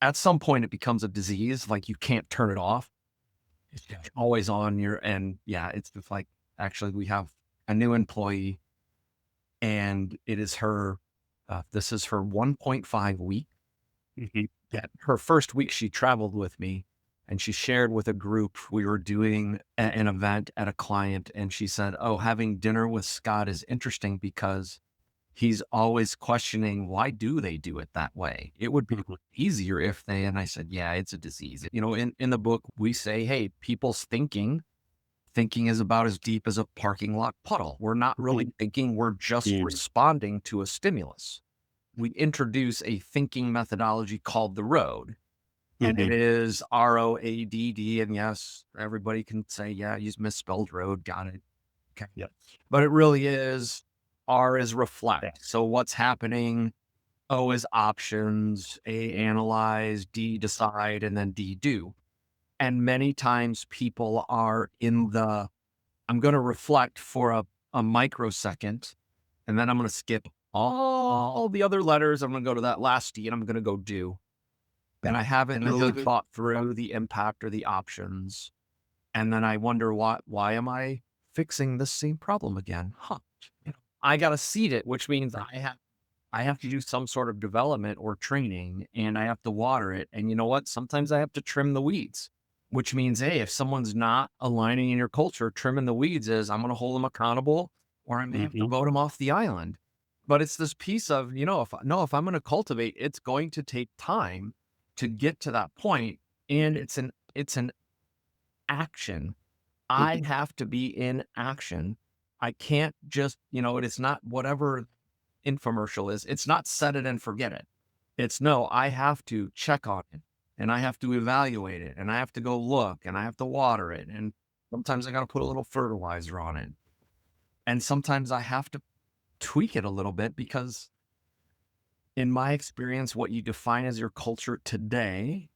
at some point it becomes a disease. Like you can't turn it off. It's Yeah. always on your, and yeah, it's just like, actually we have a new employee and it is her, this is her 1.5 week. Mhm. Yeah. Her first week she traveled with me and she shared with a group. We were doing an event at a client and she said, "Oh, having dinner with Scott is interesting because he's always questioning, why do they do it that way? It would be Mhm. easier if they," and I said, "Yeah, it's a disease." In the book, we say, hey, people's thinking is about as deep as a parking lot puddle. We're not really thinking, we're just Mm. responding to a stimulus. We introduce a thinking methodology called the road, and it Mhm. is ROADD. And yes, everybody can say, yeah, you misspelled road, got it. Okay. Yep. But it really is, R is Yeah. reflect. So what's happening? O is options, A analyze, D decide, and then D do. And many times people are in the, I'm going to reflect for a microsecond, and then I'm going to skip all the other letters. I'm going to go to that last D and I'm going to go do. And I haven't really thought through the impact or the options. And then I wonder, why am I fixing the same problem again? Huh. I got to seed it, which means I have to do some sort of development or training and I have to water it. And you know what? Sometimes I have to trim the weeds, which means, hey, if someone's not aligning in your culture, trimming the weeds is, I'm going to hold them accountable or I may have to Mhm. vote them off the island. But it's this piece of, if I'm going to cultivate, it's going to take time to get to that point. And it's an action. I Mhm. have to be in action. I can't just, it is not whatever infomercial is. It's not set it and forget it. It's no, I have to check on it and I have to evaluate it and I have to go look and I have to water it. And sometimes I got to put a little fertilizer on it. And sometimes I have to tweak it a little bit because, in my experience, what you define as your culture today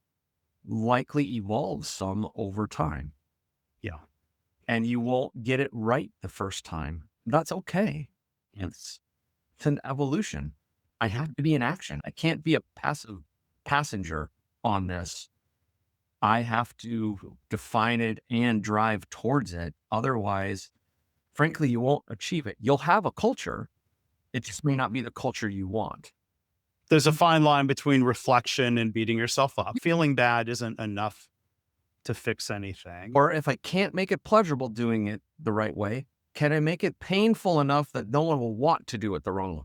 likely evolves some over time Yeah. and you won't get it right the first time. That's okay. It's It's an evolution. I have to be in action. I can't be a passive passenger on this. I have to define it and drive towards it. Otherwise, frankly, you won't achieve it. You'll have a culture. It just may not be the culture you want. There's a fine line between reflection and beating yourself up. Feeling bad isn't enough to fix anything. Or if I can't make it pleasurable doing it the right way, can I make it painful enough that no one will want to do it the wrong way?